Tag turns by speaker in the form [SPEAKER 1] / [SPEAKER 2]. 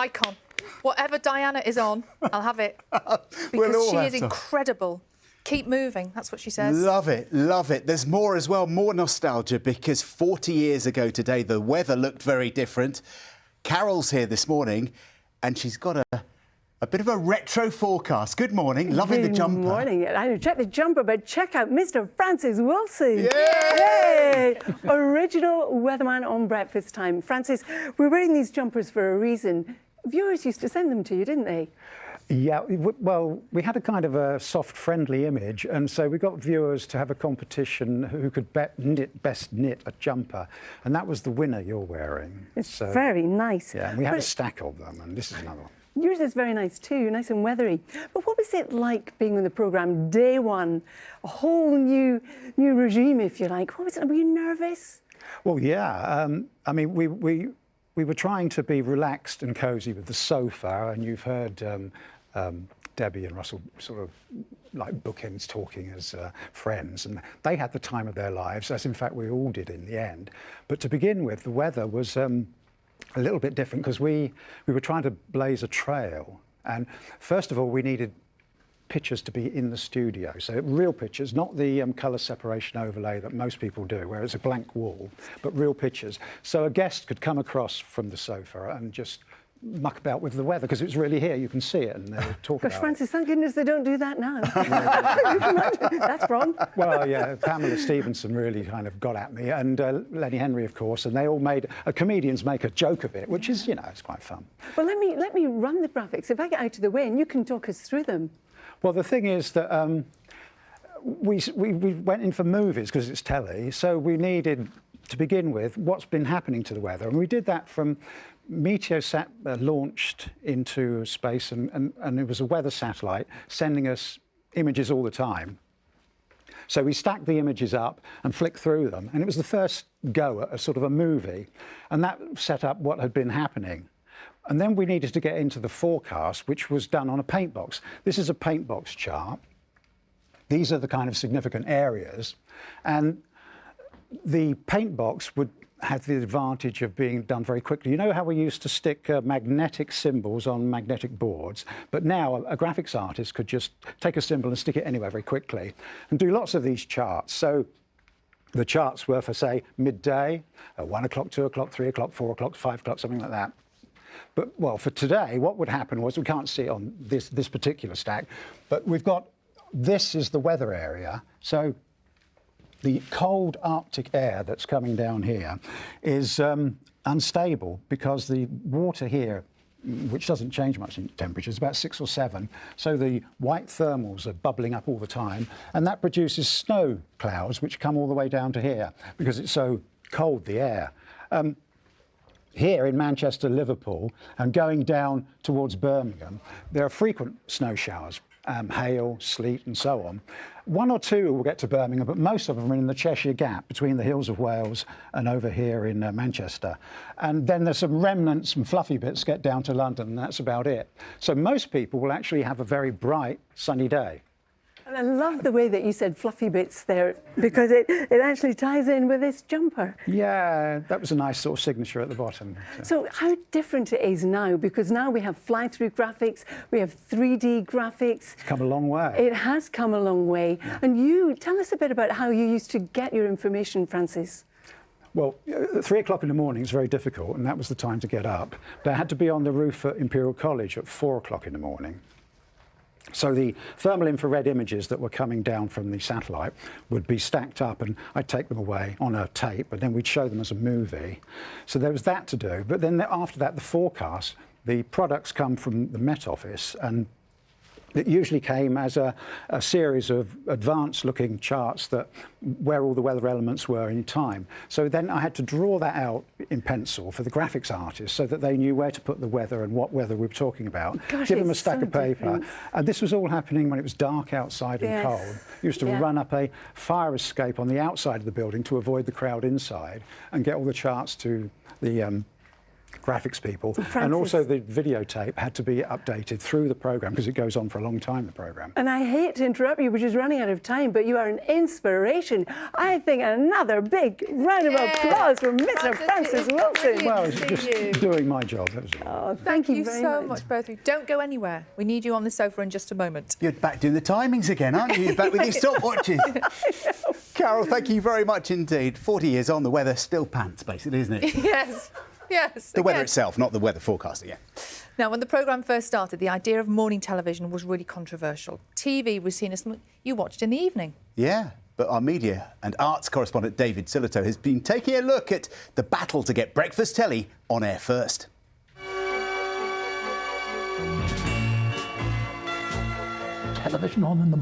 [SPEAKER 1] Icon. Whatever Diana is on, I'll have it.
[SPEAKER 2] We'll
[SPEAKER 1] Because
[SPEAKER 2] all
[SPEAKER 1] she
[SPEAKER 2] have
[SPEAKER 1] is
[SPEAKER 2] to.
[SPEAKER 1] incredible. Keep moving, that's what she says.
[SPEAKER 2] Love it, love it. There's more as well, more nostalgia, because 40 years ago today, the weather looked very different. Carol's here this morning, and she's got a bit of a retro forecast. Good morning, loving the jumper.
[SPEAKER 3] Good morning. I didn't check the jumper, but check out Mr. Francis Wilson.
[SPEAKER 2] Yay!
[SPEAKER 3] Yay! Original weatherman on breakfast time. Francis, we're wearing these jumpers for a reason. Viewers used to send them to you, didn't they?
[SPEAKER 4] Yeah, well, we had a kind of a soft, friendly image, and so we got viewers to have a competition who could best knit a jumper, and that was the winner you're wearing.
[SPEAKER 3] It's very nice.
[SPEAKER 4] Yeah, and we had a stack of them, and this is another one.
[SPEAKER 3] Yours is very nice too, nice and weathery. But what was it like being on the programme day one? A whole new regime, if you like. What was it? Were you nervous?
[SPEAKER 4] Well, yeah. I mean, we were trying to be relaxed and cosy with the sofa, and you've heard Debbie and Russell sort of like bookends talking as friends, and they had the time of their lives, as in fact we all did in the end. But to begin with, the weather was a little bit different because we were trying to blaze a trail, and first of all we needed pictures to be in the studio, so real pictures, not the colour separation overlay that most people do, where it's a blank wall, but real pictures. So a guest could come across from the sofa and just muck about with the weather, because it's really here, you can see it, and they were talking
[SPEAKER 3] Gosh,
[SPEAKER 4] about
[SPEAKER 3] Francis, thank goodness they don't do that now. That's wrong.
[SPEAKER 4] it. Well, yeah, Pamela Stevenson really kind of got at me, and Lenny Henry, of course, and they all made, comedians make a joke of it, which is, you know, it's quite fun.
[SPEAKER 3] Well, let me run the graphics. If I get out of the way and you can talk us through them.
[SPEAKER 4] Well, the thing is that we went in for movies because it's telly, so we needed, to begin with, what's been happening to the weather, and we did that from Meteosat launched into space, and it was a weather satellite sending us images all the time. So we stacked the images up and flicked through them, and it was the first go at a sort of a movie, and that set up what had been happening. And then we needed to get into the forecast, which was done on a paint box. This is a paint box chart. These are the kind of significant areas, and the paint box would have the advantage of being done very quickly. You know how we used to stick magnetic symbols on magnetic boards, but now a graphics artist could just take a symbol and stick it anywhere very quickly and do lots of these charts. So the charts were for, say, midday, 1 o'clock, 2 o'clock, 3 o'clock, 4 o'clock, 5 o'clock, something like that. But, well, for today, what would happen was, we can't see it on this particular stack, but we've got, this is the weather area. So the cold Arctic air that's coming down here is unstable because the water here, which doesn't change much in temperature, is about 6 or 7. So the white thermals are bubbling up all the time, and that produces snow clouds, which come all the way down to here because it's so cold, the air. Here in Manchester, Liverpool, and going down towards Birmingham, there are frequent snow showers, hail, sleet, and so on. 1 or 2 will get to Birmingham, but most of them are in the Cheshire Gap between the hills of Wales and over here in Manchester. And then there's some remnants, some fluffy bits get down to London, and that's about it. So most people will actually have a very bright, sunny day.
[SPEAKER 3] And I love the way that you said fluffy bits there, because it actually ties in with this jumper.
[SPEAKER 4] Yeah, that was a nice sort of signature at the bottom.
[SPEAKER 3] So how different it is now, because now we have fly-through graphics, we have 3D graphics.
[SPEAKER 4] It's come a long way.
[SPEAKER 3] It has come a long way. Yeah. And you, tell us a bit about how you used to get your information, Francis.
[SPEAKER 4] Well, 3 o'clock in the morning is very difficult, and that was the time to get up. But I had to be on the roof at Imperial College at 4 o'clock in the morning. So the thermal infrared images that were coming down from the satellite would be stacked up, and I'd take them away on a tape, but then we'd show them as a movie. So there was that to do. But then after that, the forecast, the products come from the Met Office, and it usually came as a series of advanced-looking charts that where all the weather elements were in time. So then I had to draw that out in pencil for the graphics artists so that they knew where to put the weather and what weather we were talking about.
[SPEAKER 3] Gosh,
[SPEAKER 4] give them a stack
[SPEAKER 3] so
[SPEAKER 4] of paper.
[SPEAKER 3] different.
[SPEAKER 4] And this was all happening when it was dark outside and cold. You used to run up a fire escape on the outside of the building to avoid the crowd inside and get all the charts to the graphics people, and
[SPEAKER 3] Francis.
[SPEAKER 4] also the videotape had to be updated through the programme because it goes on for a long time, the programme.
[SPEAKER 3] And I hate to interrupt you, which is running out of time, but you are an inspiration. I think another big round of applause for Mr. Francis Wilson.
[SPEAKER 4] Well, it's just doing my job, that was all.
[SPEAKER 3] Oh, thank you
[SPEAKER 1] Thank you
[SPEAKER 3] very
[SPEAKER 1] so much, both of you. Don't go anywhere. We need you on the sofa in just a moment.
[SPEAKER 2] You're back doing the timings again, aren't you? You're back with your stopwatches. Carol, thank you very much indeed. 40 years on, the weather still pants, basically, isn't it?
[SPEAKER 1] Yes. Yes.
[SPEAKER 2] The weather
[SPEAKER 1] again.
[SPEAKER 2] itself, not the weather forecaster, yeah.
[SPEAKER 1] Now, when the programme first started, the idea of morning television was really controversial. TV was seen as something you watched in the evening.
[SPEAKER 2] Yeah, but our media and arts correspondent David Sillito has been taking a look at the battle to get breakfast telly on air first.
[SPEAKER 5] Television on in the morning.